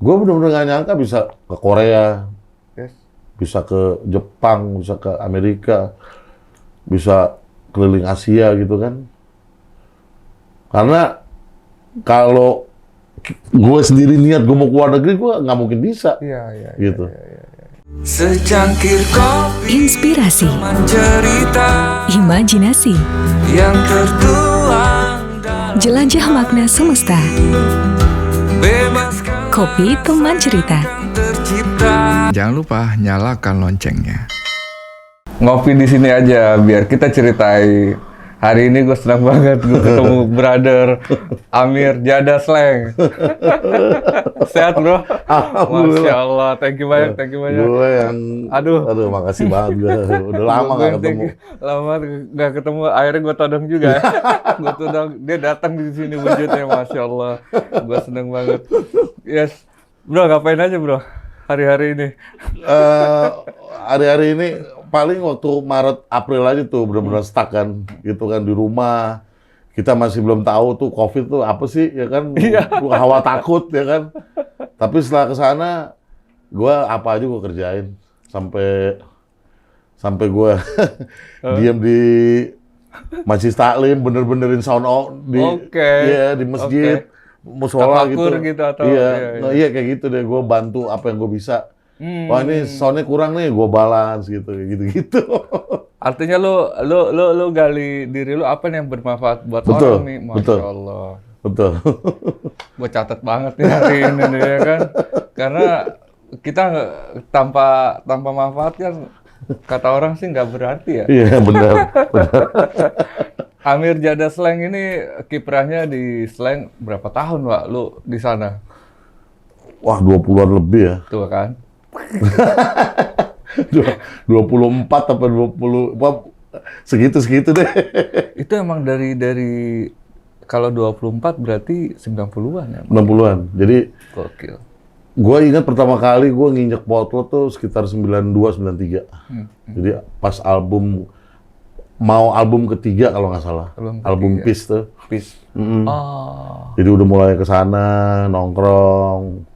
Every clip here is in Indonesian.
Gue bener-bener nggak nyangka bisa ke Korea, Yes. bisa ke Jepang, bisa ke Amerika, bisa keliling Asia gitu kan. Karena kalau gue sendiri niat gue mau keluar negeri, gue nggak mungkin bisa. Iya. Gitu. Secangkir kopi, Inspirasi, teman cerita imajinasi, yang tertuang dalam jelajah makna semesta. bebaskan Kopi teman cerita. tercipta. Jangan lupa nyalakan loncengnya. Ngopi di sini aja biar kita ceritai. Hari ini gue senang banget gue ketemu brother Amir Jada Slang. Sehat bro? Alhamdulillah. Masya Allah, thank you banyak. Gue yang, Aduh, makasih banget gue. Udah lama Gue nggak yang ketemu. lama nggak ketemu, akhirnya gue todong juga ya. Gue todong, dia datang di sini wujudnya, Masya Allah. Gue seneng banget. Yes, bro ngapain aja bro hari-hari ini? Hari-hari ini paling waktu Maret April aja tuh benar-benar stuck kan, gitu kan di rumah. Kita masih belum tahu tuh COVID tuh apa sih, ya kan? Hawa takut, ya kan? Tapi setelah kesana, gue apa aja gue kerjain sampai gue diam di Majelis Taklim, bener-benerin sound out di di masjid, musola gitu. Tafakur gitu atau Iya kayak gitu deh. Gue bantu apa yang gue bisa. Wah ini soundnya kurang nih, gue balance gitu. Artinya lu gali diri lu apa nih yang bermanfaat buat Betul, orang nih, Masya betul. Allah. Betul. Gue catat banget nih hari ini nih, ya kan, karena kita tanpa manfaat kan kata orang sih nggak berarti ya. Iya benar. Amir Jada Slang ini kiprahnya di Slang berapa tahun Pak lu di sana? Wah 20-an lebih ya. Tuh kan. 24 apa 20, wah, segitu deh. Itu emang dari kalau 24 berarti 90-an ya. 60-an. Jadi Gokil. gue ingat pertama kali gue nginjek potlot tuh sekitar 92-93. Jadi pas album ketiga kalau nggak salah. Album ketiga. Peace tuh. Peace. Mm-mm. Oh. Jadi udah mulai ke sana nongkrong.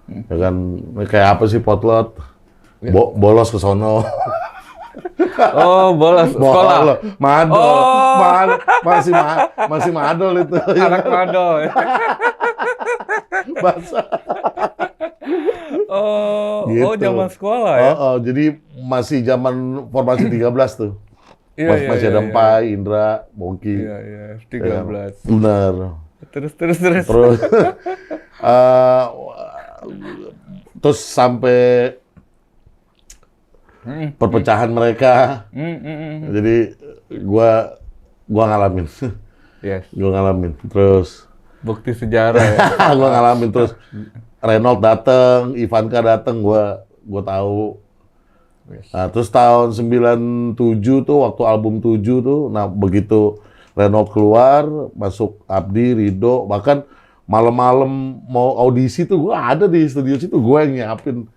Ya kan kayak apa sih potlot? Bolos ke sono. Oh, bolos sekolah. Madol. Oh. Masih madol itu. Anak madol. Bahasa. Oh, zaman sekolah ya. Jadi masih zaman formasi 13 tuh. Iya, Masih ada Empai, Indra, Bongki. Iya, 13. Benar. Terus. Terus terus sampai perpecahan mereka. Jadi gua ngalamin. Yes. Gua ngalamin. Terus Bukti sejarah ya. gua ngalamin terus Renault dateng, Ivanka dateng, gua tahu. Yes. Nah, terus tahun 97 tuh waktu album 7 tuh, nah begitu Renault keluar, masuk Abdi, Rido, bahkan malam-malam mau audisi tuh gua ada di studio situ, gua yang nyiapin,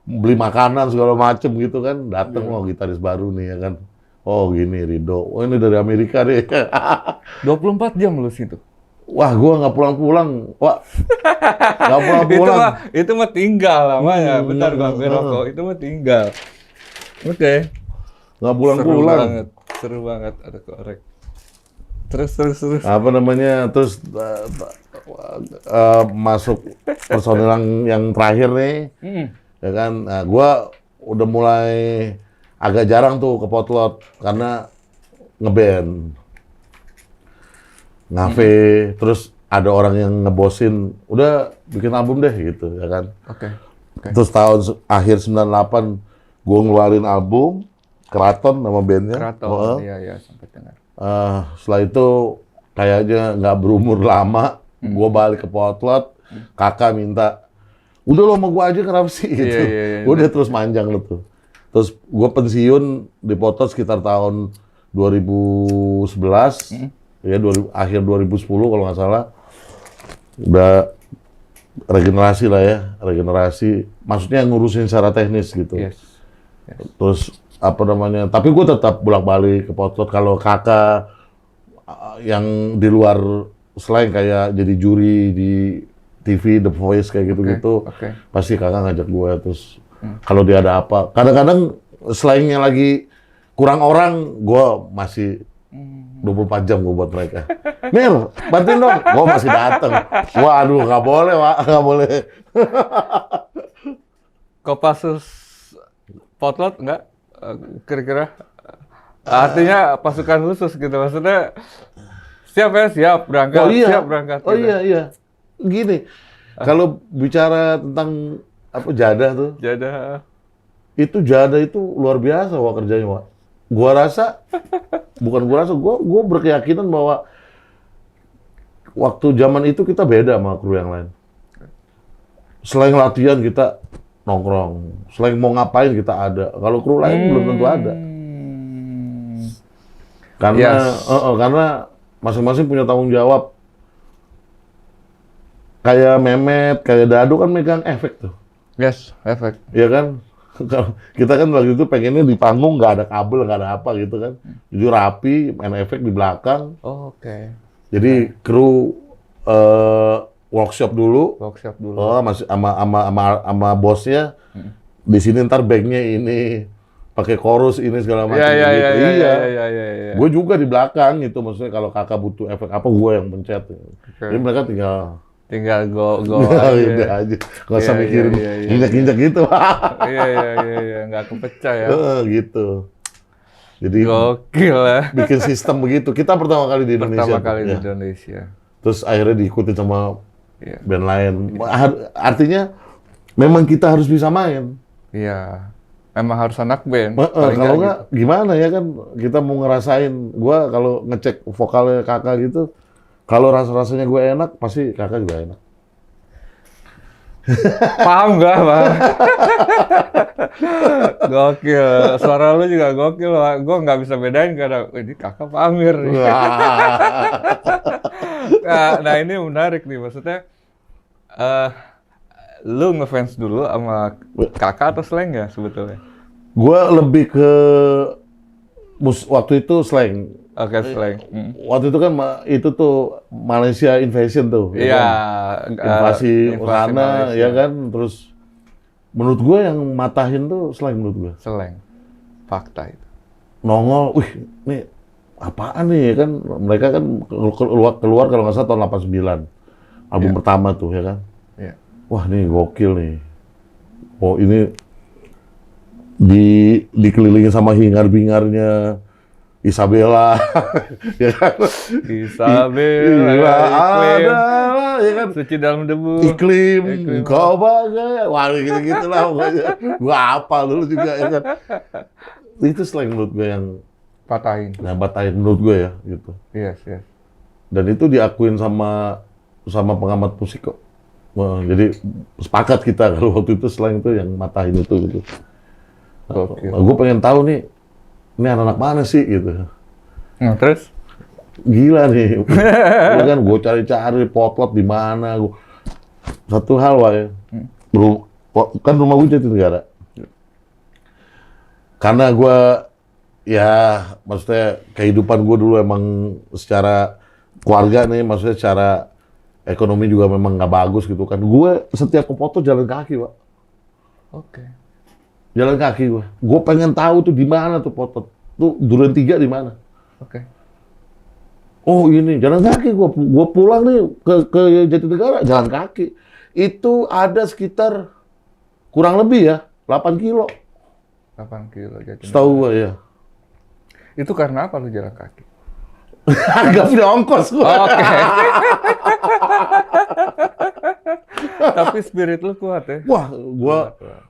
beli makanan segala macem gitu kan, dateng oh gitaris baru nih ya kan, oh gini Rido, oh ini dari Amerika deh. 24 jam lu situ. Wah gua nggak pulang-pulang, nggak pulang-pulang. Itu mah tinggal namanya. Bentar gua ambil rokok. Itu mah tinggal. Oke. Nggak pulang-pulang. Seru banget ada korek. Terus. Apa namanya, terus masuk personil yang terakhir nih, ya kan, nah, gue udah mulai agak jarang tuh ke potlot karena ngeband, ngafe, terus ada orang yang ngebosin, udah bikin album deh gitu, ya kan. Oke. Terus akhir 98 gue ngeluarin album Keraton nama bandnya. Keraton. Iya, sampai dengar. Setelah itu kayaknya nggak berumur lama, gue balik ke potlot, kakak minta, udah lo sama gue aja kenapa sih gitu. Iya. Udah terus manjang lo tuh. Terus gue pensiun di potlot sekitar tahun 2011, ya akhir 2010 kalau nggak salah. Udah regenerasi lah ya, maksudnya ngurusin secara teknis gitu. Yes. Terus apa namanya, tapi gue tetap bolak-balik ke potlot kalau kakak yang di luar selain kayak jadi juri di TV, The Voice kayak gitu-gitu, Oke. pasti kakak ngajak gue. Terus kalau dia ada apa, kadang-kadang slangnya lagi kurang orang, gue masih 24 jam gue buat mereka. Mir, bantuin dong. Gue masih dateng. Waduh, nggak boleh, Pak. Nggak boleh. Kopassus Potlot enggak? Kira-kira? Artinya pasukan khusus gitu, maksudnya siap ya, siap berangkat, Oh iya. siap berangkat. Oh gitu. iya, iya. Gini, kalau bicara tentang apa jadah tuh, jadah itu luar biasa wah kerjanya, Wak. Gua rasa, gua berkeyakinan bahwa waktu zaman itu kita beda sama kru yang lain. Selain latihan kita nongkrong, selain mau ngapain kita ada. Kalau kru lain belum tentu ada. Karena Yes. karena masing-masing punya tanggung jawab. Kayak Mehmet, kayak Dado kan megang efek tuh. Yes, efek. Iya kan? Kalau kita kan waktu itu pengennya di panggung nggak ada kabel, nggak ada apa gitu kan. Jadi rapi, main efek di belakang. Oh, oke. Jadi kru workshop dulu. Workshop dulu. Oh, masih sama bosnya. Di sini ntar backnya ini pakai chorus ini segala macam Iya, gitu. iya. Gue juga di belakang gitu. Maksudnya kalau kakak butuh efek apa, gue yang pencet. Jadi mereka Tinggal go udah aja. aja. Nggak usah Iya, mikirin iya, iya. injak-injak gitu. Iya, nggak kepecah ya. Gitu. Jadi Gokil ya. bikin sistem begitu. Kita pertama kali di Indonesia. Pertama kali di Ya. Indonesia. Terus akhirnya diikutin sama Iya. band lain. Artinya memang kita harus bisa main. Iya. Memang harus anak band. Paling Kalau nggak nggak gimana ya kan kita mau ngerasain. Gua kalau ngecek vokalnya kakak gitu, kalau rasa-rasanya gue enak, pasti kakak juga enak. Paham nggak, Bang? Gokil. Suara lu juga gokil, Bang. Gue nggak bisa bedain kadang. Ini kakak Pak Amir nih. Nah, ini menarik nih. Maksudnya, lu ngefans dulu sama kakak atau Slang ya sebetulnya? Gue lebih ke waktu itu Slang. Oke, Slang. Waktu itu kan itu tuh Malaysia Invasion tuh. ya Iya. kan? Invasi sana, Malaysia. ya kan. Terus menurut gue yang matahin tuh Slang menurut gue. Slang. Fakta itu. Nongol, wih, nih apaan nih ya kan? Mereka kan keluar kalau nggak salah tahun 89. Album Iya. pertama tuh ya kan. Iya. Wah, nih gokil nih. Oh, ini dikelilingi sama hingar-bingarnya Isabella, ya kan? Isabel, Iya, iklim, ada, ya kan? suci dalam debu. Iklim, Iklim. kau bagai, wah gitu-gitu lah pokoknya. Gua apa dulu juga ya kan? Itu slang menurut gue yang Patahin. batahin menurut gue ya gitu. Yes. Dan itu diakuin sama pengamat musik kok. Wah, jadi sepakat kita kalau waktu itu slang itu yang matahin itu gitu. Gokil. Gue pengen tahu nih, ini anak-anak mana sih gitu. Nah, terus? Gila nih. Ya kan gue cari-cari Potlot di mana. Satu hal wae. Kan rumah gue Jatinegara. Karena gue ya maksudnya kehidupan gue dulu emang secara keluarga nih, maksudnya secara ekonomi juga memang nggak bagus gitu kan. Gue setiap ke Potlot jalan kaki, Pak. Oke. Jalan kaki gue. Gue pengen tahu tuh di mana tuh Potlot. Tuh Duren 3 di mana? Oke. Oh ini jalan kaki gue pulang nih ke Jatinegara jalan kaki. Itu ada sekitar kurang lebih ya 8 kilo. 8 kilo Jatinegara. Setahu gue ya. Itu karena apa lu jalan kaki? Gak punya ongkos gue. Oke. Tapi spirit lu kuat ya? Wah, gue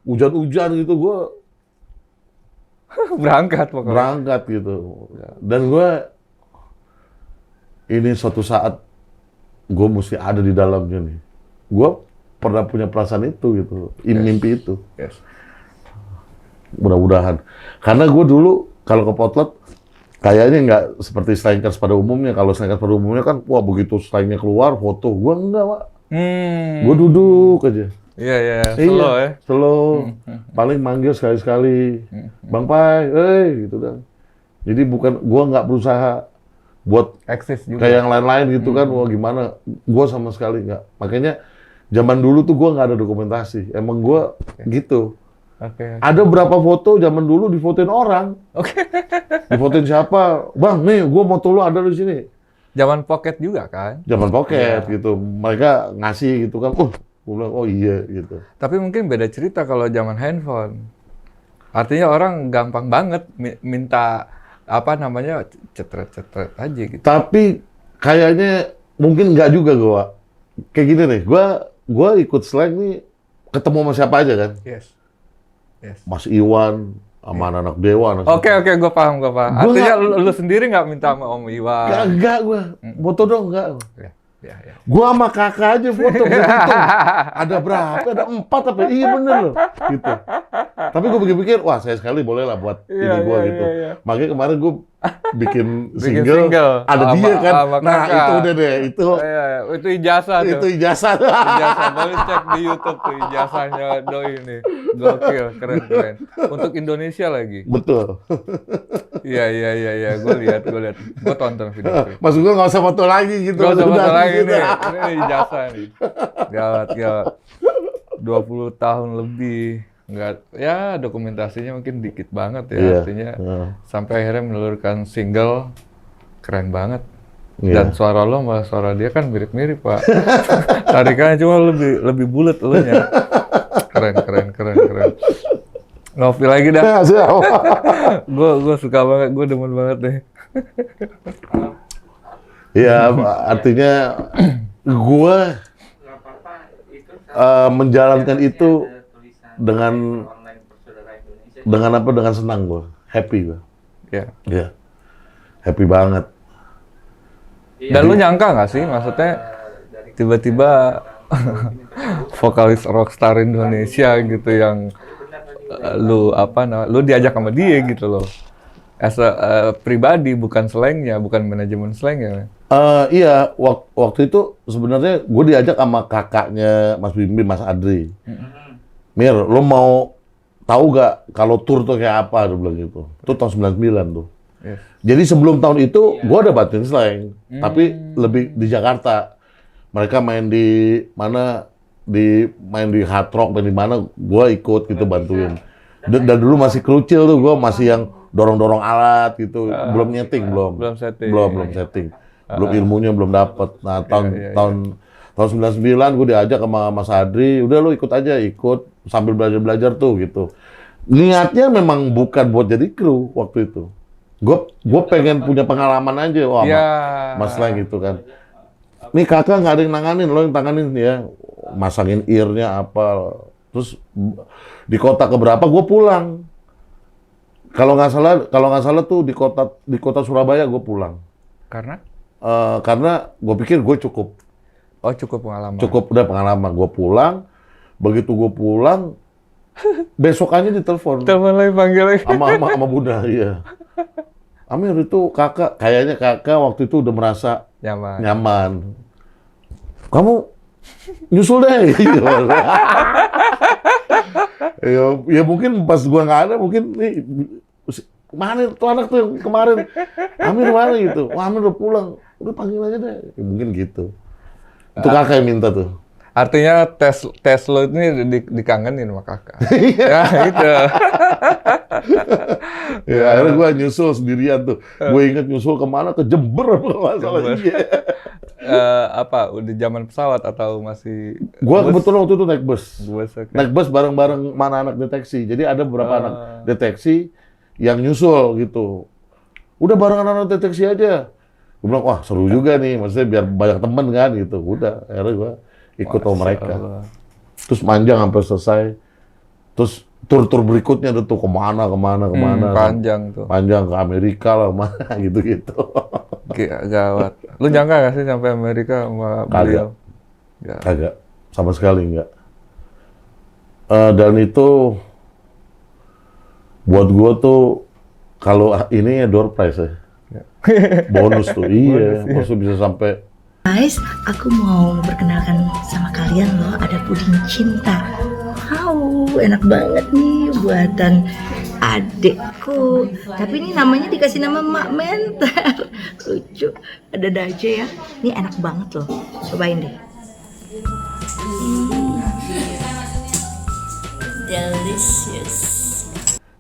hujan-hujan gitu gue Berangkat pokoknya. berangkat gitu. Dan gue ini suatu saat gue mesti ada di dalamnya nih. Gue pernah punya perasaan itu gitu, mimpi itu. Yes. Mudah-mudahan. Karena gue dulu kalau ke Potlot kayaknya nggak seperti slankers pada umumnya. Kalau slankers pada umumnya kan, wah begitu slanknya keluar foto. Gue enggak, Pak. Gue duduk aja. Iya, slow ya. Slow. Paling manggil sekali-sekali. Bang Pai, gitu kan. Jadi bukan, gue nggak berusaha buat Eksis juga. kayak yang lain-lain gitu kan. Wah gimana? Gue sama sekali nggak. Makanya Zaman dulu tuh gue nggak ada dokumentasi. Emang gue gitu. Oke. Ada berapa foto zaman dulu difotoin orang. Oke. Difotoin siapa? Bang, nih gue foto lu ada di sini. Zaman pocket juga kan? Zaman pocket gitu. Mereka ngasih gitu kan. Gue bilang, oh iya gitu. Tapi mungkin beda cerita kalau zaman handphone. Artinya orang gampang banget minta apa namanya cetret-cetret aja gitu. Tapi kayaknya mungkin nggak juga gue. Kayak gini nih, gue ikut slang nih ketemu sama siapa aja kan. Yes. Mas Iwan, sama anak Dewa. Oke, gue paham. Gua Artinya lu sendiri nggak minta sama Om Iwan? Enggak gue. Foto dong, enggak. Ya. Gua sama kakak aja foto, gua hitung. Ada berapa? Ada 4 apa? Iya bener loh, gitu. Tapi gua pikir-pikir, wah saya sekali boleh lah buat ini gua gitu. Makanya kemarin gua bikin single, ada dia kan. Nah kakak. itu udah deh, Itu ijazah tuh. itu ijazah. Ijazah, boleh cek di YouTube tuh ijazahnya Doi ini. Gokil, keren. Untuk Indonesia lagi. Betul. Iya, gue lihat. Gue tonton video itu. Maksud gua nggak usah foto lagi gitu. Gak usah Udah, foto lagi gitu. nih, ini ijazah nih. Gawat. 20 tahun lebih. Enggak, ya dokumentasinya mungkin dikit banget ya, Iya, artinya sampai akhirnya menelurkan single, keren banget. Iya. Dan suara lo sama suara dia kan mirip-mirip Pak. Tarikannya cuma lebih bulat elunya. Keren. Ngopi lagi dah. Ya, siap. Gue suka banget, gue demen banget deh. Ya, artinya gua menjalankan itu dengan senang gua, happy gua. Ya. Happy banget. Dan lu nyangka nggak sih, maksudnya tiba-tiba vokalis rockstar Indonesia gitu yang lu diajak sama dia gitu loh. As a pribadi, bukan slangnya, bukan manajemen slangnya. Iya, waktu itu sebenarnya gue diajak sama kakaknya Mas Bimbi, Mas Adri. Mir, lo mau tahu gak kalau tour tuh kayak apa? Dia bilang gitu. Itu tahun 99 tuh. Yes. Jadi sebelum tahun itu, gue ada batin slang. Tapi lebih di Jakarta. Mereka main di mana, main di Hard Rock, main di mana, gue ikut gitu bantuin. Dan dulu masih kerucil tuh, gue masih yang dorong-dorong alat gitu. Belum nyeting, belum setting. Belum ilmunya belum dapet. Nah, tahun 99 gue diajak sama Mas Adri, udah lu ikut sambil belajar tuh gitu. Niatnya memang bukan buat jadi kru waktu itu. Gue pengen punya pengalaman aja, wah Mas Lang gitu kan. Nih kakak nggak ada yang nanganin, lo yang tanganin ya, masangin earnya apa. Terus di kota keberapa gue pulang. Kalau nggak salah tuh di kota Surabaya gue pulang. Karena gue pikir gue cukup. Oh, cukup pengalaman. Cukup udah pengalaman. Gue pulang, begitu gue pulang, besokannya ditelepon. Telepon lagi, panggil lagi. Sama Bunda, iya. Amir itu kayaknya kakak waktu itu udah merasa nyaman. Kamu nyusul deh. Gitu. ya mungkin pas gua nggak ada, mungkin nih, mana tuh anak tuh yang kemarin, Amir mana gitu. Wah, Amir udah pulang, udah panggil aja deh. Ya, mungkin gitu. Itu kakak yang minta tuh. Artinya tes lo ini dikangenin sama kakak. Ya itu. Ya akhirnya gue nyusul sendirian tuh. Gue inget nyusul kemana? Ke Jember apa masalah. Apa? Udah zaman pesawat atau masih? Gue kebetulan waktu itu naik bus. Okay. Naik bus bareng-bareng mana anak deteksi. Jadi ada beberapa anak deteksi yang nyusul gitu. Udah bareng anak deteksi aja. Gue bilang, wah seru juga nih. Maksudnya biar banyak temen kan gitu. Udah, akhirnya gue ikut sama mereka. Terus panjang sampai selesai. Terus tur berikutnya tuh kemana. Panjang tuh. Panjang ke Amerika lah, kemana gitu-gitu. Gawat. Lu nyangka gak sih sampai Amerika sama beliau? Kagak. Sama sekali enggak. Dan itu buat gua tuh kalau ini ya door prize ya. Bonus tuh, iya. Maksudnya bisa sampai. Guys, aku mau memperkenalkan sama kalian loh, ada puding cinta. Wow, enak banget nih buatan adekku. Tapi ini namanya dikasih nama Mak Mentar. Lucu, ada aja ya. Ini enak banget loh, cobain deh. delicious.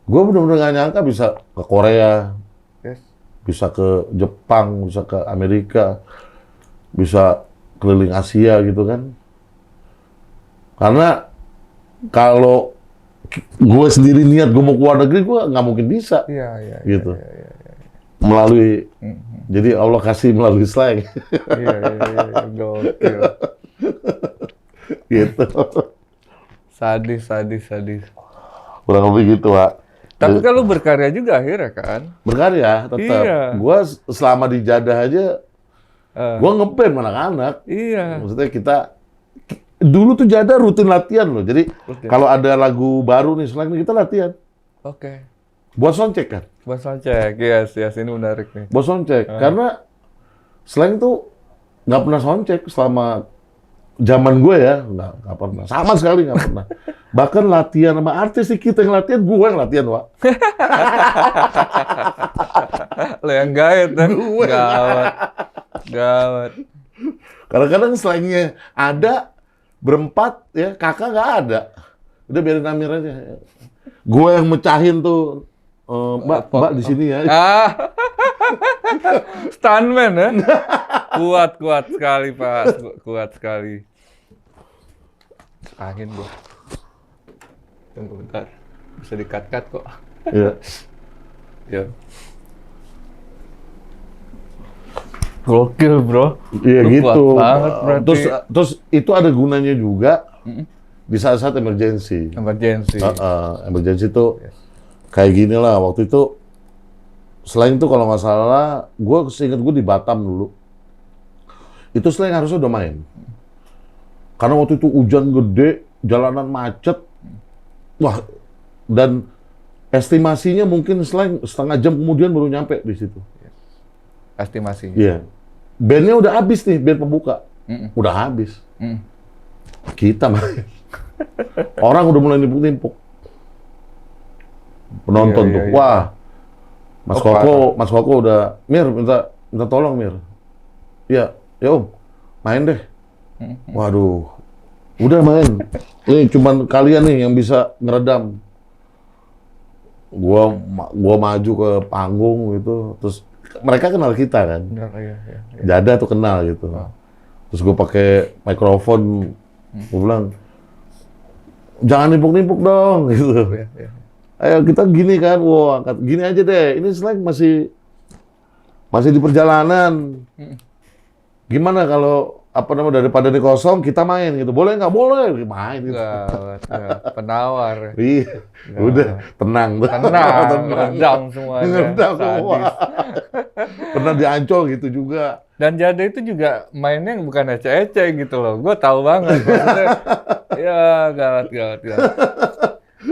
Gue bener-bener gak nyangka bisa ke Korea, Yes. bisa ke Jepang, bisa ke Amerika, bisa keliling Asia gitu kan. Karena kalau gue sendiri niat gue mau keluar negeri, gue nggak mungkin bisa Iya, iya. gitu. Iya, iya, iya. Melalui, jadi Allah kasih melalui Slang Iya, iya, gokil. gitu. Sadis, sadis, sadis. Kurang lebih gitu, Pak. Tapi kan lu berkarya juga akhirnya kan? Berkarya tetap. Iya. Gue selama di Jadah aja, Eh, gue ngeband sama anak-anak. iya. Maksudnya kita dulu tuh Jadah rutin latihan loh. Jadi Rutin. kalau ada lagu baru nih slang kita latihan. Oke. Buat soundcheck kan? Buat soundcheck, yes, yes, ini menarik nih. Buat soundcheck. Karena slang tuh nggak pernah soundcheck selama zaman gue ya. Nggak pernah. Sama sekali nggak pernah. Bahkan latihan sama artis sih kita yang latihan, gue yang latihan, Wak. Lo yang gaet kan? Gue. Gawat. Gawat. Kadang-kadang slangnya ada, berempat ya, kakak nggak ada. Udah biarin Amir aja. Gue yang mecahin tuh, Mbak di sini ya. Ah. Stuntman ya? Kuat, kuat sekali, Pak. Kuat sekali. Angin gua. Tunggu bentar. Bisa di-cut-cut kok. Iya. Ya. Gokil, bro. Iya Lu gitu. kuat banget berarti. Terus itu ada gunanya juga di saat-saat emergency. Emergency. Emergency itu kayak gini lah. Waktu itu selain itu kalau nggak salah, gue seingat gue di Batam dulu. Itu selain harusnya udah main. Karena waktu itu hujan gede, jalanan macet. Wah, dan estimasinya mungkin selain setengah jam kemudian baru nyampe di situ. Estimasi. Iya. Bandnya udah habis nih, band pembuka. Udah habis. Kita main. Orang udah mulai nimpuk-nimpuk. Penonton Iya, tuh. iya, iya. Wah. Mas Oh, Mas Koko udah, Mir minta tolong Mir. Iya, ya Om. Main deh. Waduh. Udah main. Ini cuman kalian nih yang bisa ngeredam. Gua maju ke panggung gitu, terus mereka kenal kita kan. Benar, iya, iya. Jadah tuh kenal gitu. Terus gue pakai mikrofon, gue bilang, jangan nimpuk-nimpuk dong gitu. Iya, iya. Ayo kita gini kan, wah angkat gini aja deh. Ini slang masih di perjalanan. Gimana kalau daripada ini kosong kita main gitu. Boleh nggak? Boleh main gitu. Gawat, gawat. Penawar. Iya, udah tenang. Tenang, redam semuanya. Ngedam Sadis. semua. Pernah di Ancol gitu juga. Dan Jadah itu juga mainnya bukan eceh-eceh gitu loh. Gue tahu banget. Maksudnya, ya gawat.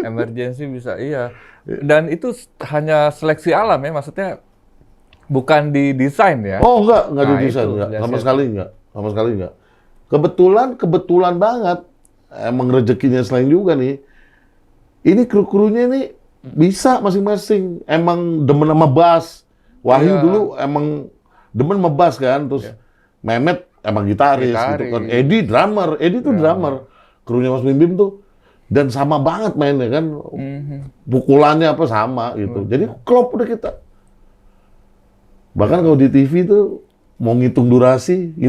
Emergency bisa, iya. Dan itu hanya seleksi alam ya, maksudnya bukan didesain ya. Oh enggak Nah, didesain, itu enggak. Sama biasanya. sekali enggak. Kebetulan banget. Emang rezekinya selain juga nih. Ini kru-krunya nih bisa masing-masing. Emang demen sama bass. Wahyu Iya. dulu emang demen sama bass kan. Terus Mehmet emang gitaris gitu kan. Edi drummer. Edi tuh drummer. Krunya Mas Bim Bim tuh. Dan sama banget mainnya kan. Pukulannya apa sama gitu. Jadi klop udah kita. Bahkan kalau di TV tuh mau ngitung durasi di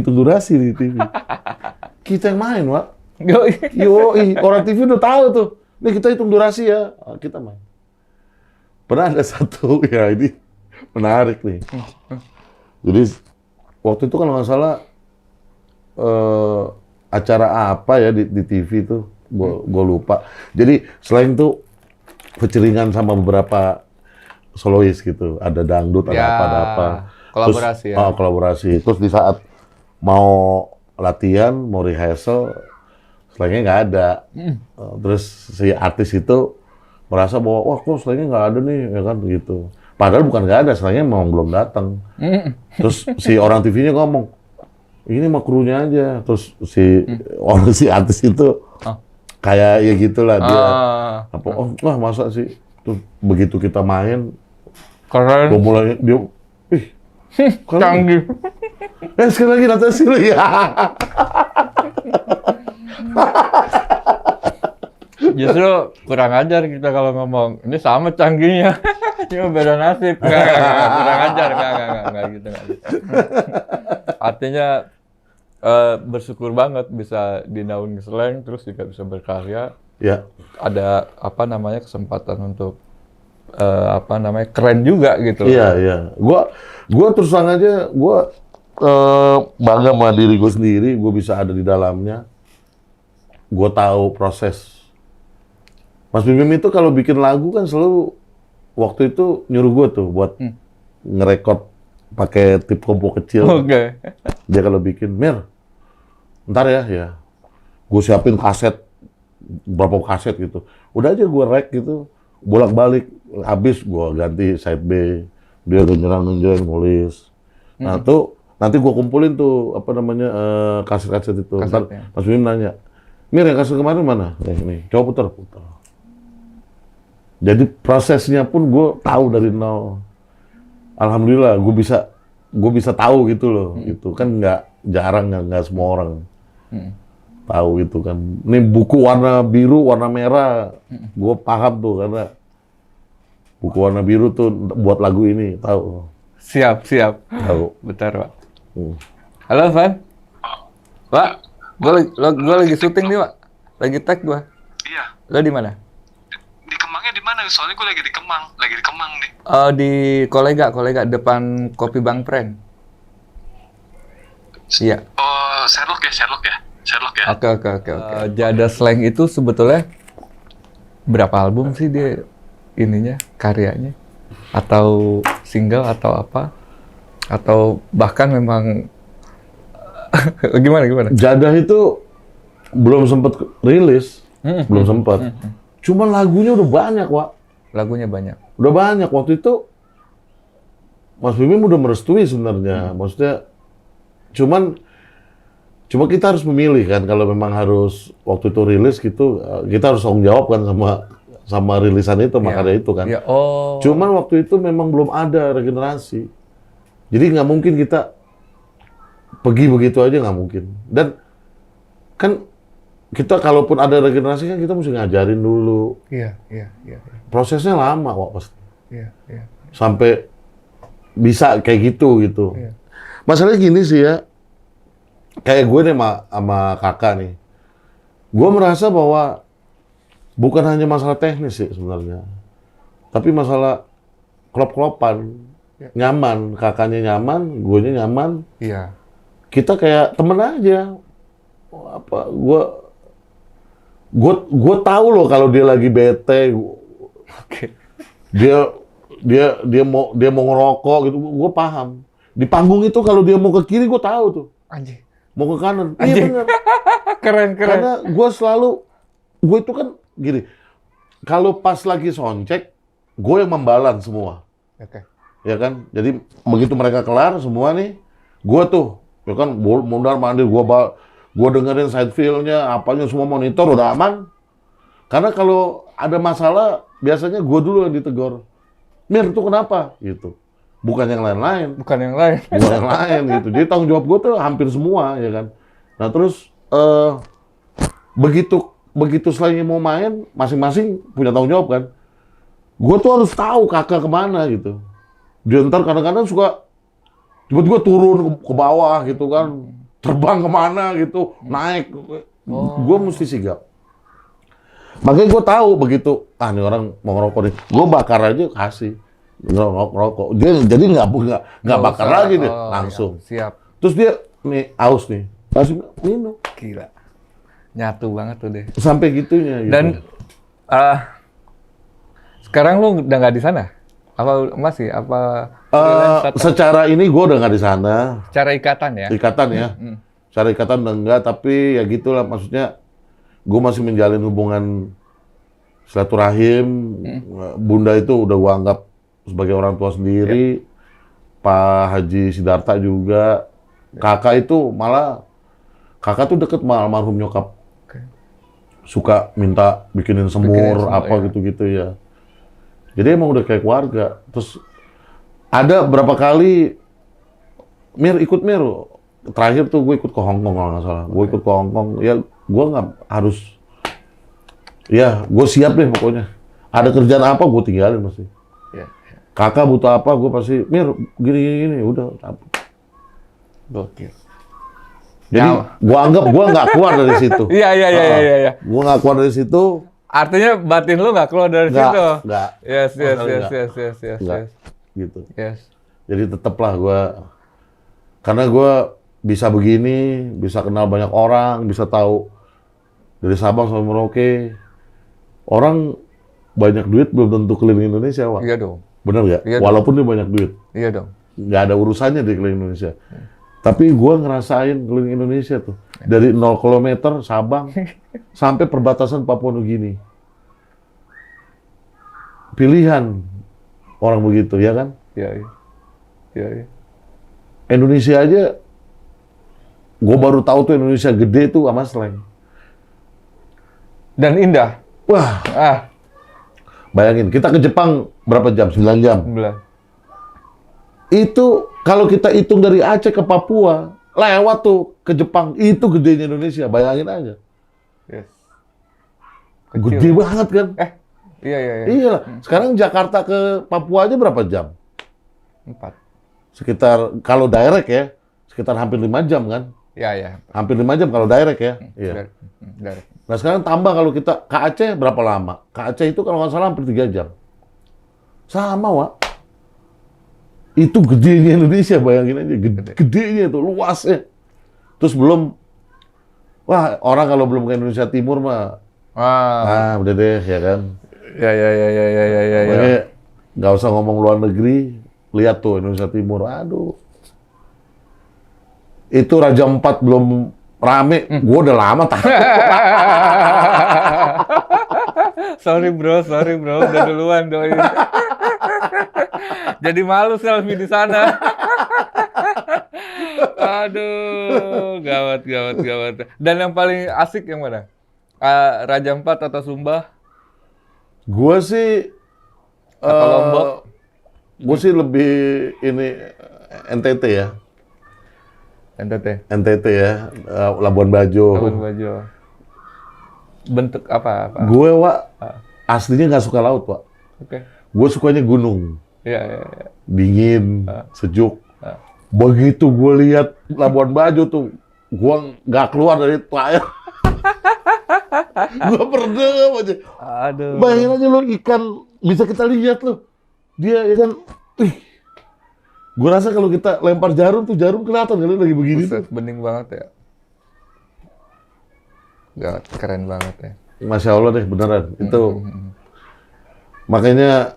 TV. Kita yang main, Wak. Yoi, orang TV udah tahu tuh. Nih kita hitung durasi ya, kita main. Pernah ada satu, ya ini menarik nih. Jadi waktu itu kalau nggak salah acara apa ya di TV tuh, gue lupa. Jadi selain itu feceringan sama beberapa solois gitu, ada dangdut, ada Ya, apa, ada apa. kolaborasi Terus, ya. Kolaborasi. Terus di saat mau latihan, mau rehearsal, slangnya nggak ada. Terus si artis itu merasa bahwa, wah kok slangnya nggak ada nih, ya kan gitu. Padahal bukan nggak ada, slangnya memang belum datang. Terus si orang TV-nya ngomong, ini mah krunya aja. Terus si artis itu kayak ya gitulah dia. Apa? Oh, wah masa sih? Terus begitu kita main, Keren. gue mulai dia, Canggih. sekali lagi nanti sini ya. Justru kurang ajar kita kalau ngomong. Ini sama canggihnya. Cuma beda nasib. Nggak. Kurang ajar. Nggak gitu. Artinya bersyukur banget bisa di Daun Slang, terus juga bisa berkarya. Ya. Ada kesempatan untuk keren juga gitu. Iya. Gua terus terang aja, gua bangga sama diri gue sendiri, gue bisa ada di dalamnya. Gue tahu proses. Mas Bim itu kalau bikin lagu kan selalu waktu itu nyuruh gue tuh buat ngerekord pakai tip kompo kecil. Oke. Dia kalau bikin, Mir, ntar ya. Gue siapin kaset, berapa kaset gitu. Udah aja gue rek gitu, bolak-balik. Habis gue ganti side B, dia genjreng nulis. Nah tuh nanti gue kumpulin tuh kaset-kaset itu. Ntar Mas Bim nanya, Mir yang kaset kemarin mana? Nih, coba putar. Jadi prosesnya pun gue tahu dari nol. Alhamdulillah gue bisa tahu gitu loh. Itu kan jarang semua orang tahu gitu kan. Ini buku warna biru, warna merah, gue paham tuh karena buku warna biru tuh buat lagu ini tahu. Siap. Tahu. Bentar, Pak. Halo, Van. Pak, gue lagi syuting nih, Pak. Lagi tag gue. Iya. Lo di mana? Di Kemangnya di mana? Soalnya gue lagi di Kemang nih. Di kolega depan kopi Bang Pren. Iya. Oh, Sherlock ya. Oke. Jada Slang itu sebetulnya berapa album sih dia ininya, karyanya? Atau single atau apa? Atau bahkan memang gimana? Jadah itu belum sempat rilis, belum sempat. Cuman lagunya udah banyak, Wak. Lagunya banyak. Udah banyak. Waktu itu Mas Bim udah merestui sebenarnya. Maksudnya cuma kita harus memilih kan kalau memang harus waktu itu rilis gitu, kita harus tanggung jawab kan sama rilisan itu, karya itu kan. Ya, oh. Cuman waktu itu memang belum ada regenerasi. Jadi nggak mungkin kita pergi begitu aja, nggak mungkin. Dan kan kita kalaupun ada regenerasi kan kita mesti ngajarin dulu. Iya. Prosesnya lama kok pasti. Iya. Sampai bisa kayak gitu. Iya. Masalahnya gini sih ya, kayak gue nih sama kakak nih. Gue merasa bahwa bukan hanya masalah teknis sih sebenarnya, tapi masalah klop-klopan, nyaman, kakaknya nyaman, guenya nyaman. Iya. Kita kayak temen aja. Gue tahu loh kalau dia lagi bete. Oke. Dia mau ngerokok gitu, gue paham. Di panggung itu kalau dia mau ke kiri, gue tahu tuh. Anjing. Mau ke kanan. Anjing. Iya bener. Keren. Karena gue itu kan gini, kalau pas lagi soundcheck, gue yang membalan semua. Oke. Ya kan? Jadi begitu mereka kelar semua nih, gue tuh, ya kan, mondar mandir, gue dengerin side feel-nya, apanya semua monitor udah aman. Karena kalau ada masalah, biasanya gue dulu yang ditegur. Mir, itu kenapa? Gitu. Bukan yang lain-lain. Bukan yang lain. Bukan yang lain gitu. Jadi tanggung jawab gue tuh hampir semua, ya kan. Nah terus begitu selain mau main, masing-masing punya tanggung jawab kan. Gue tuh harus tahu kakak kemana gitu. Dia ntar kadang-kadang suka tiba-tiba turun ke bawah gitu kan, terbang kemana gitu, naik. Gue mesti sigap. Makanya gue tahu begitu, nih orang mau ngerokok nih, gue bakar aja kasih. Ngerokok. Dia jadi nggak bakar lagi deh, langsung. Iya. Siap. Terus dia nih aus nih, langsung minum. Gila. Nyatu banget tuh deh. Sampai gitunya. Gitu. Dan sekarang lu udah nggak di sana? Apa masih? Apa? Secara ini gue udah nggak di sana. Secara ikatan ya? Ikatan ya. Secara ikatan udah enggak, tapi ya gitulah maksudnya. Gue masih menjalin hubungan silaturahim. Bunda itu udah gue anggap sebagai orang tua sendiri. Pak Haji Sidarta juga. Kakak itu malah, kakak tuh deket sama almarhum nyokap. Suka minta bikinin semur, apa gitu-gitu ya. Jadi emang udah kayak keluarga. Terus ada berapa kali, Mir ikut Mir. Terakhir tuh gue ikut ke Hong Kong kalau nggak salah. Gue ikut ke Hong Kong. Ya gue nggak harus Iya, gue siap deh pokoknya. Ada kerjaan apa gue tinggalin pasti. Iya. Kakak butuh apa gue pasti, Mir gini, udah cabut. Gokil. Jadi gue anggap gue nggak keluar dari situ. Iya. Gue nggak keluar dari situ. Artinya batin lu nggak keluar dari Nggak, situ? nggak. Yes. Nggak, gitu. Yes. Jadi tetaplah gue, karena gue bisa begini, bisa kenal banyak orang, bisa tahu dari Sabang sampai Merauke. Orang banyak duit belum tentu keliling Indonesia, Wak. Iya dong. Bener nggak? Iya dong. Walaupun dia banyak duit, Iya dong. nggak ada urusannya di keliling Indonesia. Tapi gue ngerasain keliling Indonesia tuh. Dari 0 km Sabang sampai perbatasan Papua Nugini. Pilihan orang begitu, ya kan? Iya. Indonesia aja, gue baru tahu tuh Indonesia gede tuh sama Slang. Dan indah. Wah, bayangin, kita ke Jepang berapa jam? 9 jam. Belah. Itu kalau kita hitung dari Aceh ke Papua, lewat tuh ke Jepang, itu gedenya Indonesia, bayangin aja. Yes. Gede banget kan? Iya. Iya lah. Sekarang Jakarta ke Papua aja berapa jam? 4. Sekitar, kalau direct ya, sekitar hampir 5 jam kan? Iya. Hampir 5 jam kalau direct ya. Iya. Dari. Nah sekarang tambah kalau kita ke Aceh berapa lama? Ke Aceh itu kalau nggak salah hampir 3 jam. Sama, Wak. Itu gedenya Indonesia, bayangin aja. Gedenya itu, luasnya. Terus belum, wah orang kalau belum ke Indonesia Timur mah, udah deh ya kan. Iya. Makanya nggak usah ngomong luar negeri, lihat tuh Indonesia Timur, aduh. Itu Raja Empat belum rame, gue udah lama takut. Sorry bro, udah duluan doi. Jadi malu selfie di sana. Aduh, gawat. Dan yang paling asik yang mana? Raja Empat atau Sumba? Gue sih, Atau Lombok? gue sih lebih ini NTT ya. NTT ya, Labuan Bajo. Labuan Bajo. Bentuk apa? Gue, Wak, aslinya nggak suka laut, Wak. Oke. Gue sukanya gunung. Iya. Dingin, sejuk. Begitu gue lihat Labuan Bajo tuh, gue nggak keluar dari air. Gue berdem aja. Aduh. Bayangin aja lo, ikan bisa kita lihat lo. Dia ya kan, gue rasa kalau kita lempar jarum tuh jarum kelihatan kali lagi begini tuh. Buset, bening banget ya. Gawat, keren banget ya. Masya Allah deh, beneran. Itu makanya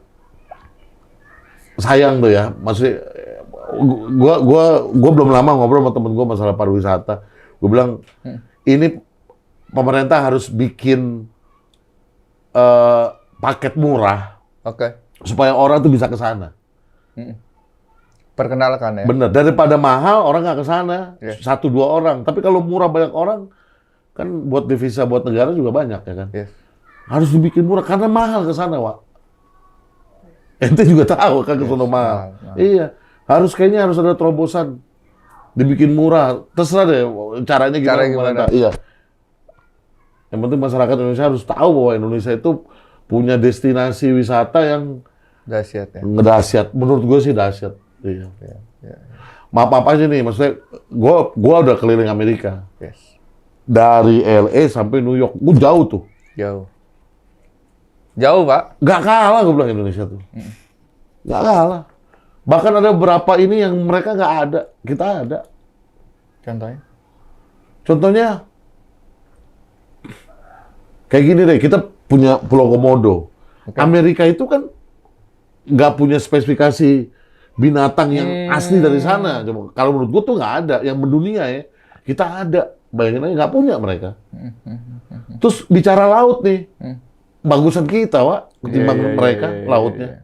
sayang tuh ya. Maksudnya, gua belum lama ngobrol sama temen gua masalah pariwisata. Gue bilang, ini pemerintah harus bikin paket murah. Oke. Supaya orang tuh bisa ke sana. Perkenalkan ya. Bener, daripada mahal orang nggak ke sana. Yes. 1-2 orang. Tapi kalau murah banyak orang, kan buat devisa buat negara juga banyak ya kan. Yes. Harus dibikin murah karena mahal ke sana, Wak. Ente juga tahu kan ke sana mahal. Iya, kayaknya harus ada terobosan. Dibikin murah. Terserah deh caranya gimana. Iya. Yang penting masyarakat Indonesia harus tahu bahwa Indonesia itu punya destinasi wisata yang Dahsyat ya. ngedahsyat. Menurut gue sih dahsyat. Iya. Maaf apa aja nih, maksudnya gua udah keliling Amerika. Yes. Dari LA sampai New York, gue jauh tuh. Jauh, Pak. Gak kalah gue bilang Indonesia tuh. Gak kalah. Bahkan ada beberapa ini yang mereka nggak ada, kita ada. Contohnya, kayak gini deh, kita punya Pulau Komodo. Okay. Amerika itu kan nggak punya spesifikasi binatang yang asli dari sana. Coba, kalau menurut gue tuh nggak ada. Yang mendunia ya, kita ada. Bayangin aja nggak punya mereka. Terus bicara laut nih, bagusan kita, Wak, ketimbang mereka lautnya.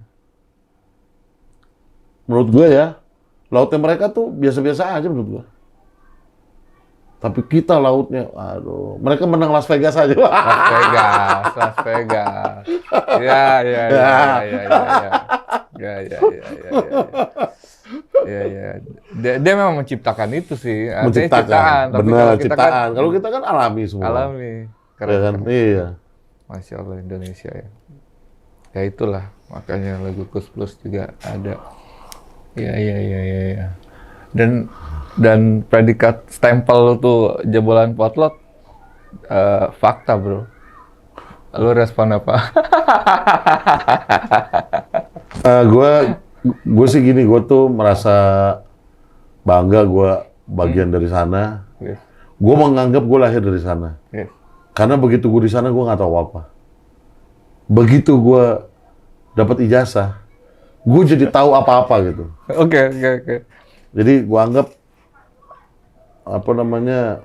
Menurut gue ya, lautnya mereka tuh biasa-biasa aja menurut gue. Tapi kita lautnya, aduh, mereka menang Las Vegas aja. Las Vegas. Ya. Dia memang menciptakan itu sih. Artinya ciptaan. Tapi benar, kalau kita ciptaan. kan Kalau kita kan alami semua. alami. Ya kan? Iya. Masya Allah Indonesia ya. Ya itulah makanya lagu Kus Plus juga ada. Ya. Dan predikat stempel tuh jebolan potlot fakta bro. Lu respon apa? Gue sih gini, gue tuh merasa bangga gue bagian dari sana. Yes. Gue menganggap gue lahir dari sana. Yes. Karena begitu gue di sana gue nggak tahu apa. Begitu gue dapat ijazah, gue jadi tahu apa-apa gitu. Oke. Jadi gue anggap apa namanya,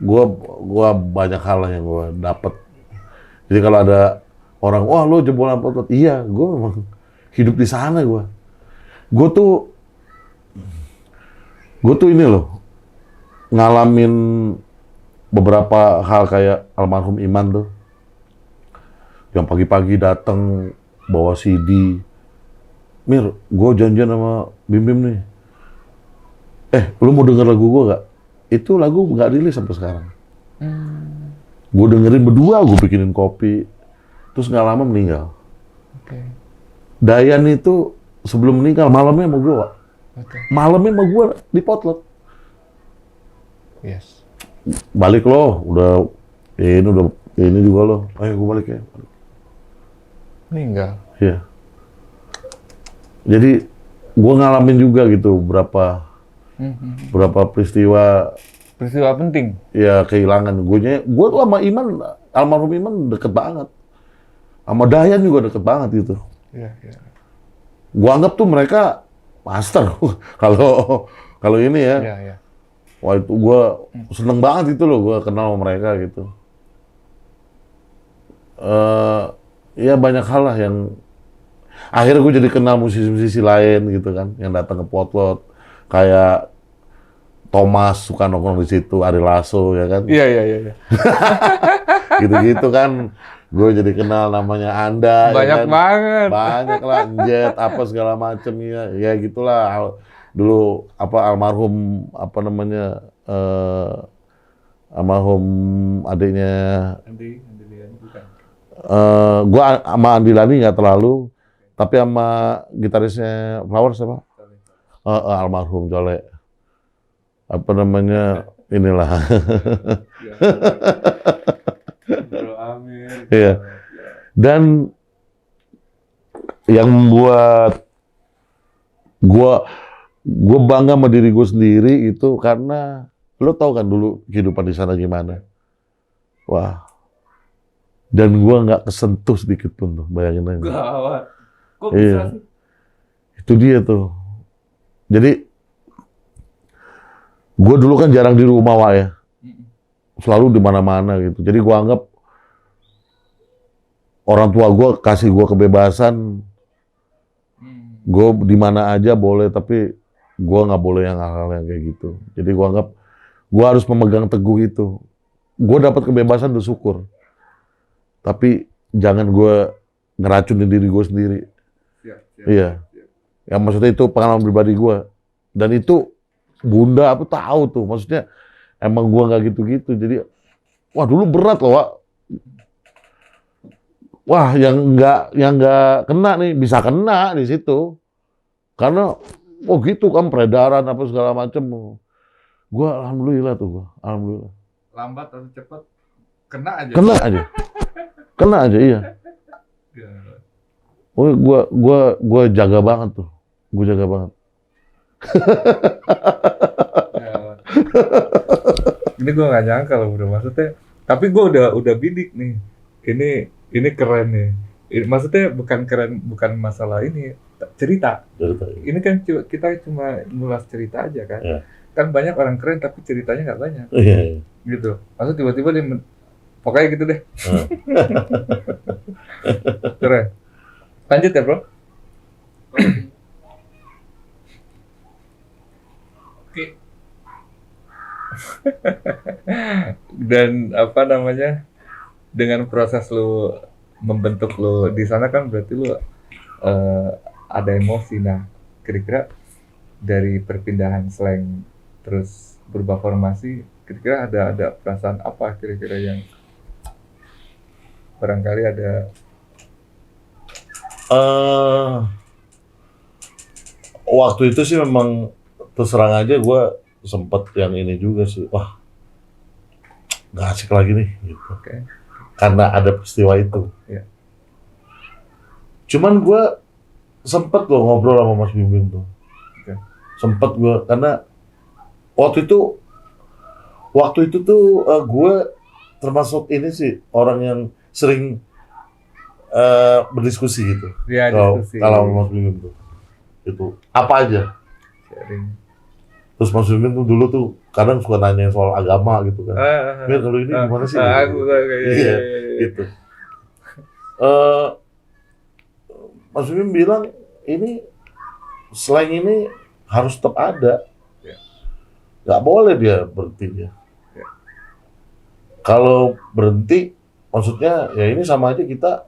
gue banyak hal yang gue dapat. Jadi kalau ada orang, wah lo jebolan potlot, iya, gue memang hidup di sana gue. Gue tuh ini loh, ngalamin beberapa hal kayak almarhum Iman tuh, yang pagi-pagi datang bawa CD. Mir, gue janjian sama Bim Bim nih. Lu mau denger lagu gue gak? Itu lagu gak rilis sampai sekarang. Gue dengerin berdua, gue bikinin kopi. Terus gak lama meninggal. Oke. Dayan itu sebelum meninggal malamnya sama gue. Malamnya sama gue di potlot. Yes. Balik lo, ini juga lo. Ayo gue balik ya. Meninggal. Iya. Jadi gue ngalamin juga gitu berapa peristiwa penting. ya kehilangan. Gue tuh sama Iman, almarhum Iman deket banget. Sama Dayan juga deket banget gitu. Iya. Gue anggap tuh mereka master kalau ini ya. Iya. Wah itu gue seneng banget itu loh, gue kenal sama mereka gitu. Ya banyak hal lah yang akhirnya gue jadi kenal musisi-musisi lain gitu kan, yang datang ke potlot kayak Thomas suka nongkrong di situ, Ari Lasso ya kan. Iya. Gitu-gitu kan. Gue jadi kenal namanya Anda. Banyak ya kan? banget. Banyak lah, Jet apa segala macem ya gitulah. Dulu almarhum almarhum adiknya. Andi bukan. Gue sama Andi Lani nggak terlalu, tapi sama gitarisnya Flowers apa? Almarhum Jole. Inilah. Bro Amir. Iya. Dan yang membuat gue bangga sama diri gue sendiri itu karena lo tau kan dulu kehidupan di sana gimana. Wah. Dan gue nggak kesentuh sedikit pun tuh, bayangin aja. Gawat. Kok bisa Iya. sih? Itu dia tuh. Jadi gue dulu kan jarang di rumah Wak ya. Selalu di mana-mana gitu. Jadi gue anggap orang tua gue kasih gue kebebasan. Gue di mana aja boleh, tapi gue nggak boleh yang hal-hal yang kayak gitu. Jadi gue anggap gue harus memegang teguh itu. Gue dapat kebebasan bersyukur. Tapi jangan gue ngeracunin diri gue sendiri. Iya. Yang maksudnya itu pengalaman pribadi gue. Dan itu Bunda apa tahu tuh. Maksudnya emang gue nggak gitu-gitu. Jadi wah dulu berat loh, Wak. Wah yang nggak kena nih bisa kena di situ. Karena gitu kan peredaran apa segala macam. Gue alhamdulillah tuh gue. Alhamdulillah. Lambat atau cepat kena aja. Kena aja iya. Oh, gue jaga banget tuh. Gue jaga banget. Ini gue nggak nyangka loh bro, maksudnya. Tapi gue udah bidik nih. Ini keren nih. Maksudnya bukan keren, bukan masalah ini cerita. Ini kan kita cuma nulis cerita aja kan. Ya. Kan banyak orang keren tapi ceritanya nggak banyak. Iya. Gitu. Maksudnya tiba-tiba dia pokoknya gitu deh. Keren. Lanjut ya bro. Oke. Dan apa namanya, dengan proses lu membentuk lu di sana kan berarti lu ada emosi. Nah, kira-kira dari perpindahan slang terus berubah formasi, kira-kira ada perasaan apa kira-kira yang Barangkali ada. Waktu itu sih memang terus terang aja gue sempet yang ini juga sih, wah nggak asik lagi nih gitu. Oke. Karena ada peristiwa itu. Iya. Cuman gue sempet loh ngobrol sama Mas Bim Bim tuh. Oke. Sempet gue, karena waktu itu tuh gue termasuk ini sih orang yang sering berdiskusi gitu. Iya, Kalau diskusi. kalau Mas Bim Bim tuh itu apa aja. Sharing. Terus Mas Bim Bim tuh dulu tuh kadang suka nanya soal agama gitu kan. Mir, kalau ini gimana sih? Aku Iya, gitu. Mas Bim bilang ini slang ini harus tetap ada. Ya. Nggak boleh dia berhenti dia. Ya. Kalau berhenti, maksudnya ya ini sama aja kita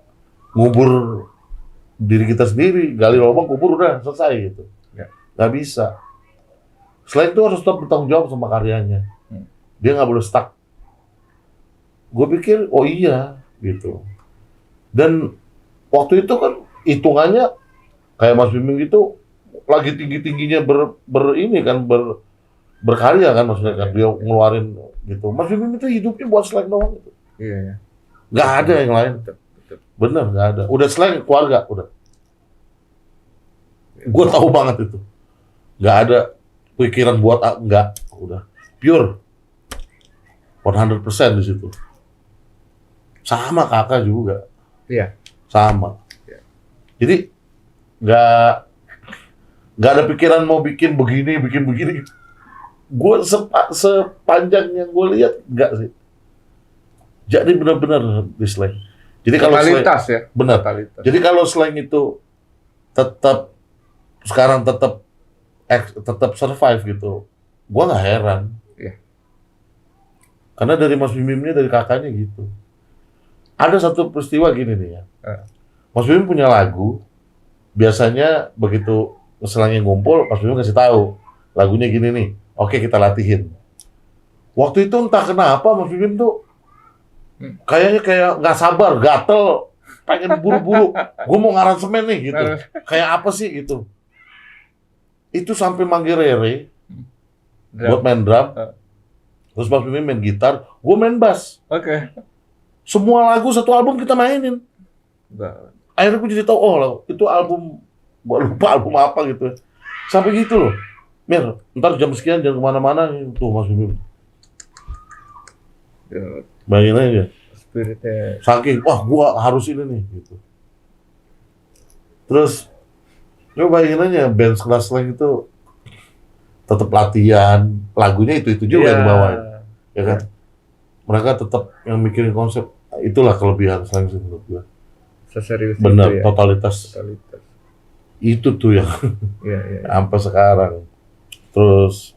ngubur diri kita sendiri, gali lubang kubur udah selesai gitu. Ya. Nggak bisa. Selain itu harus tetap bertanggung jawab sama karyanya. Dia nggak boleh stuck. Gue pikir, oh iya gitu. Dan waktu itu kan hitungannya kayak Mas Bim gitu lagi tinggi-tingginya berkarya kan, maksudnya kan dia ngeluarin gitu. Mas Bim itu hidupnya buat slang doang gitu. Iya, ya. Nggak ada yang lain. Betul. Bener, nggak ada. Udah slang keluarga, udah. Gue tahu banget itu. Nggak ada pikiran buat nggak, udah pure 100% di situ. Sama kakak juga, Iya. sama. Iya. Jadi nggak ada pikiran mau bikin begini. Gue sepanjang yang gue lihat nggak sih. Jadi benar-benar di slang. Jadi kalau Totalitas ya. benar. Totalitas. Jadi kalau slang itu tetap sekarang tetap survive gitu, gua nggak heran. Iya. Karena dari Mas Bimimnya, dari kakaknya gitu. Ada satu peristiwa gini nih ya. Mas Bim punya lagu, biasanya begitu selangnya ngumpul, Mas Bim kasih tahu lagunya gini nih. Oke, kita latihin. Waktu itu entah kenapa Mas Bim tuh kayaknya kayak nggak sabar, gatel, pengen buru-buru. Gue mau ngaransemen nih gitu. Kayak apa sih gitu. Itu sampai manggil Rere buat main drum. Terus Mas Bim main gitar, gue main bass. Oke. Semua lagu satu album kita mainin. Nah, Akhirnya gue jadi tahu, oh itu album, gue lupa album apa gitu. Sampai gitu loh. Mir, ntar jam sekian jangan kemana-mana. Tuh Mas Bim. ya, Bayangin aja. spiritnya. Saking, wah gua harus ini nih gitu. Terus, lu bayangin aja band kelas slang itu tetap latihan, lagunya itu juga yang dibawain, ya kan? Mereka tetap yang mikirin konsep, itulah kelebihan slang sih menurut gua. Seserius Benar, itu ya. totalitas. Totalitas. Itu tuh yang Iya. sampai sekarang. Terus,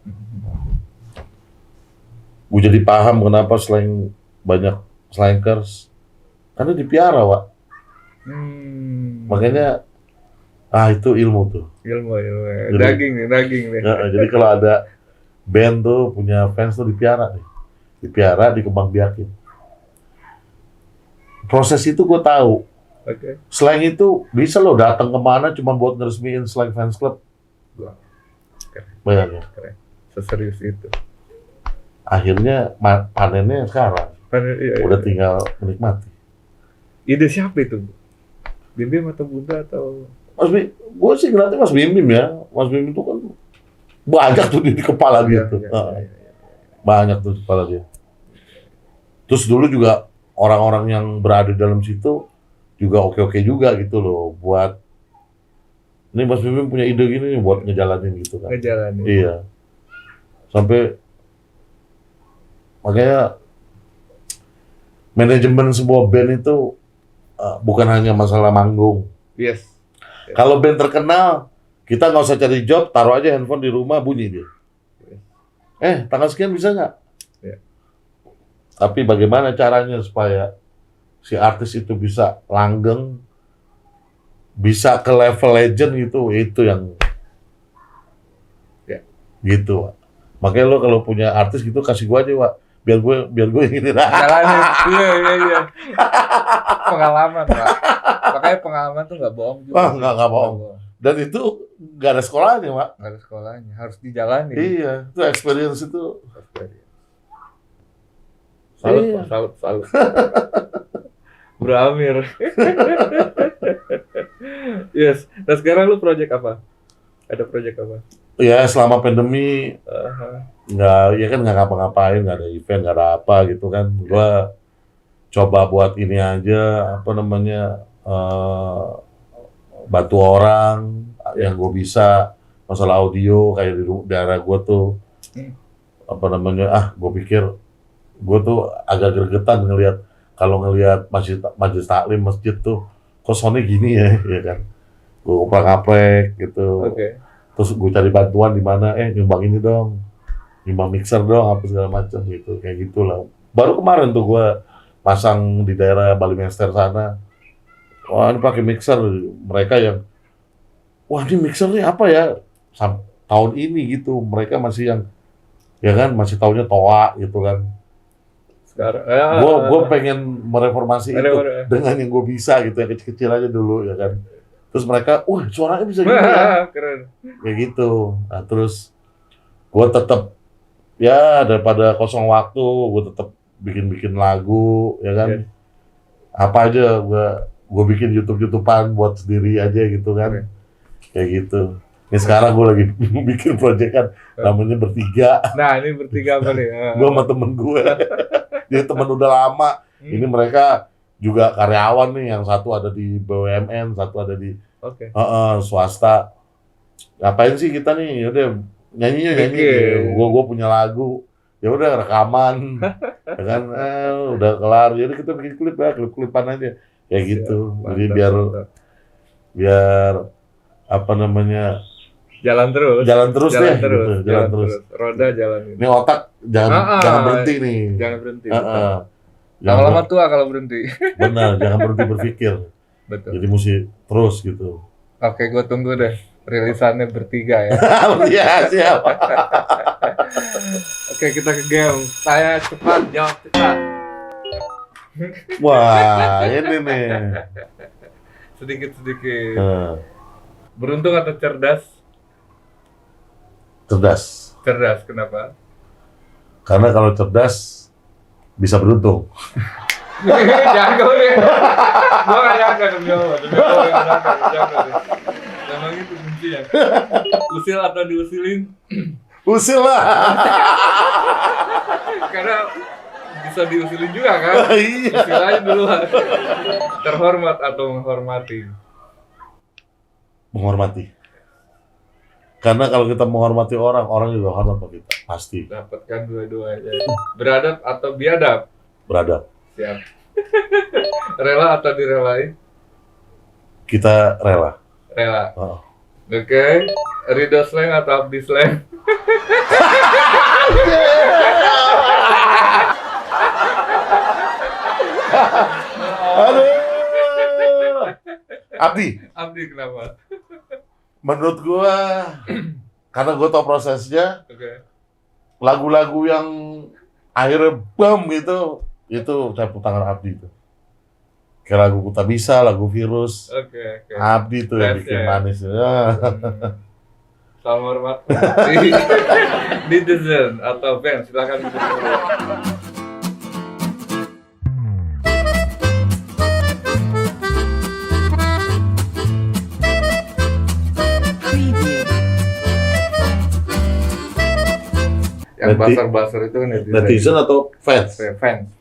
gua jadi paham kenapa slang banyak slankers, karena dipiara, Wak. Makanya, itu ilmu tuh. Ilmu. Jadi- Daging nih. Ya, jadi kalau ada band tuh punya fans tuh dipiara nih. Dipiara, dikembangbiakin. Proses itu gue tahu. Oke. Slang itu bisa lo datang kemana cuma buat ngeresmiin slang fans club. Wah, keren. Bayangin. Seserius itu. Akhirnya panennya sekarang. Iya. Udah tinggal menikmati. Ide siapa itu? Bim atau Bunda atau? Mas Bim, gue sih ngeliatnya Mas Bim ya. Mas Bim itu kan banyak tuh di kepala dia tuh. Iya. Banyak tuh di kepala dia. Terus dulu juga orang-orang yang berada dalam situ juga oke-oke juga gitu loh buat ini Mas Bim punya ide gini nih buat ngejalanin gitu kan. Ngejalanin. Iya. Sampai makanya manajemen sebuah band itu bukan hanya masalah manggung. Yes. Kalau band terkenal, kita nggak usah cari job, taruh aja handphone di rumah bunyi dia. Tanggal sekian bisa nggak? Ya. Tapi bagaimana caranya supaya si artis itu bisa langgeng, bisa ke level legend gitu, itu yang Ya. gitu, Wak. Makanya lo kalau punya artis gitu kasih gua aja, Wak. biar gue ini. Jalanin. Iya. Pengalaman, Pak. Makanya pengalaman tuh nggak bohong juga. Wah, nggak bohong. Dan itu nggak ada sekolahnya, Pak. Nggak ada sekolahnya, harus dijalani. Iya, itu experience itu. Salut, Iya. Pak, salut. Bro Amir. Yes. Nah sekarang lu project apa? Ada project apa? Ya selama pandemi nggak, ya kan nggak ngapa-ngapain, nggak ada event, nggak ada apa gitu kan. Gua coba buat ini aja, apa namanya, bantu orang yang gue bisa masalah audio kayak di daerah gue tuh, apa namanya, gue pikir gue tuh agak gregetan kalau ngelihat majelis taklim masjid tuh kok soundnya gini ya, ya kan. Gue ngoprek-ngaprek gitu. Oke. Terus gue cari bantuan di mana, nyumbang ini dong, nyumbang mixer dong, apa segala macam gitu, kayak gitulah. Baru kemarin tuh gue pasang di daerah Balimester sana. Wah, ini pakai mixer, mereka yang, wah ini mixernya apa ya? Tahun ini gitu, mereka masih yang, ya kan, masih taunya toa gitu kan. Sekarang Gue pengen mereformasi itu dengan yang gue bisa gitu, yang kecil-kecil aja dulu ya kan. Terus mereka, wah suaranya bisa gitu ya. Keren. Kayak gitu. Nah terus gue tetap, ya daripada kosong waktu, gue tetap bikin lagu ya kan. Yes. Apa aja gue bikin YouTube-YouTubean buat sendiri aja gitu kan. Kayak gitu. Ini sekarang gue lagi bikin project kan, namanya Bertiga. Nah ini bertiga apa nih? Gue sama temen gue. Dia temen udah lama. Ini mereka juga karyawan nih, yang satu ada di BUMN, satu ada di Oke. swasta. Ngapain sih kita nih? Yaudah nyanyi. Gue punya lagu. Ya udah rekaman. Ya kan, udah kelar. Jadi kita bikin klip ya, klip-klipan aja. Kayak gitu. Jadi biar apa namanya, jalan terus deh. Gitu. Jalan terus. Roda jalan ini. Ini otak jangan berhenti nih. Jangan berhenti. Jangan Lama-lama tua kalau berhenti. benar, jangan berhenti berpikir. Betul. Jadi mesti terus gitu. Oke, gue tunggu deh rilisannya Bertiga ya. Iya, siap. Oke, kita ke game. Saya cepat, jawab cepat. Wah, ini nih. Sedikit-sedikit. Nah, Beruntung atau cerdas? cerdas. Cerdas, kenapa? Karena kalau cerdas bisa beruntung. Jago deh. Gua gak nyangka demi Allah. Jago deh. Memang itu kuncinya. Usil atau diusilin? Usil lah. Karena bisa diusilin juga kan? Iya. Usil aja duluan. Terhormat atau menghormati? Menghormati. Karena kalau kita menghormati orang juga hormat sama kita. Pasti. Dapatkan dua-duanya. Beradab atau biadab? Beradab. Siap. Rela atau direlai? Kita rela. Rela. Oh. Oke. Ridho slang atau Abdi slang? Aduh. Abdi. Abdi kenapa? Menurut gua, karena gua tau prosesnya, Oke. lagu-lagu yang akhirnya bam gitu, itu tepuk tangan Abdi itu. Kayak lagu Ku Tak Bisa, lagu Virus, Oke. Abdi tuh yang Yes, bikin ya. manis. Ya. Salam hormat. Netizen atau fans, silakan duduk dulu. Yang basar-basar itu Netizen atau fans? Fans.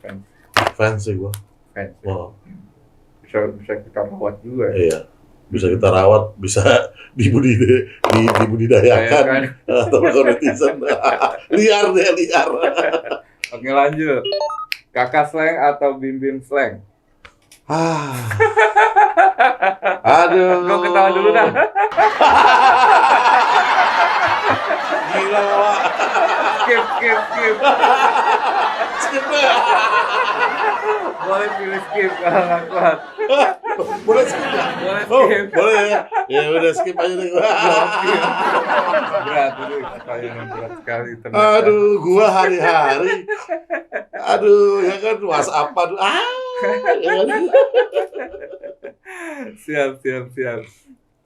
Fans sih gua. Fans. Wow. Bisa kita rawat juga. Iya. Bisa kita rawat, bisa dibudidayakan. Kan? Atau kalau netizen liar. Oke, lanjut. Kakak slang atau bim-bim slang? Aduh. Gue ketawa dulu dah. Gila, Pak. Skip. Skip. Boleh pilih skip kalau nggak kuat. Boleh skip nggak? Boleh Oh, skip. boleh ya? Ya udah skip aja deh. Berat ini pertanyaan berat sekali ternyata. Aduh, gua hari-hari. Aduh, ya kan WhatsApp-an. Ya kan? Siap.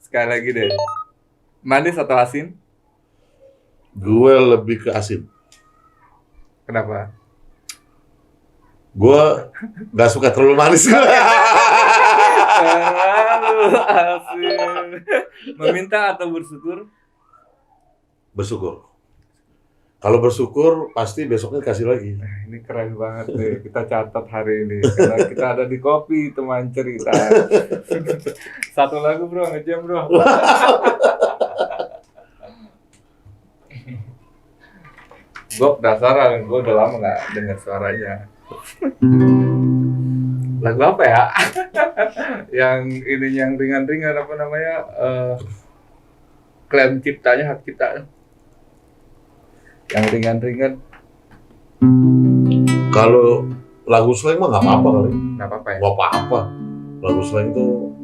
Sekali lagi deh. Manis atau asin? Gue lebih ke asin. Kenapa? Gue nggak suka terlalu manis. Terlalu asin. Meminta atau bersyukur? Bersyukur. Kalau bersyukur pasti besoknya kasih lagi. Ini keren banget nih. Kita catat hari ini. Karena kita ada di Kopi Teman Cerita. Satu lagu bro, ngejam bro. Gue penasaran, gue udah lama gak denger suaranya. Lagu apa ya? Yang ini yang ringan-ringan apa namanya? Klaim ciptanya, hak cipta. Yang ringan-ringan. Kalau lagu slang mah nggak apa-apa kali. Nggak apa-apa ya? Nggak apa-apa. Lagu slang tuh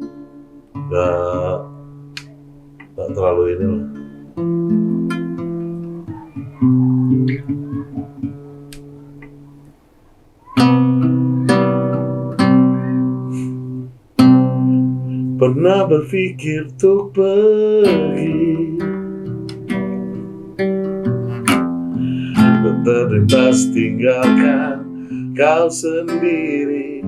nggak terlalu ini lah. Pernah berpikir untuk pergi, terlintas tinggalkan kau sendiri.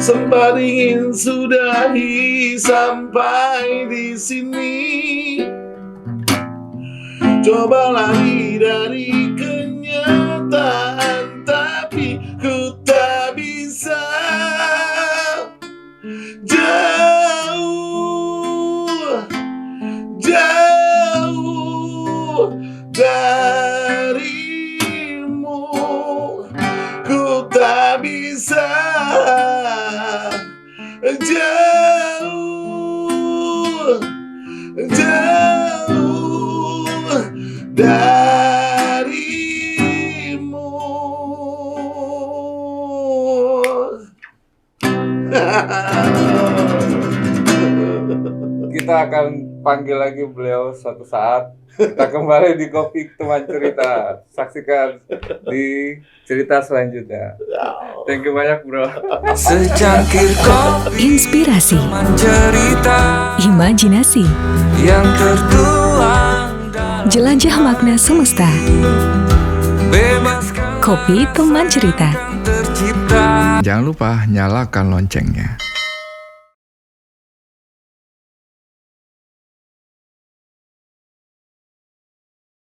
Sempat ingin sudahi sampai di sini. Coba lari dari kenyataan, tapi ku tak bisa. Jauh darimu, ku tak bisa. Jauh darimu. Kita akan panggil lagi beliau suatu saat. Kita kembali di Kopi Teman Cerita. Saksikan di cerita selanjutnya. Thank you banyak bro. Secangkir kopi Inspirasi, teman cerita imajinasi, yang tertuang dalam jelajah makna semesta. bebaskan Kopi Teman Cerita. tercipta. Jangan lupa nyalakan loncengnya.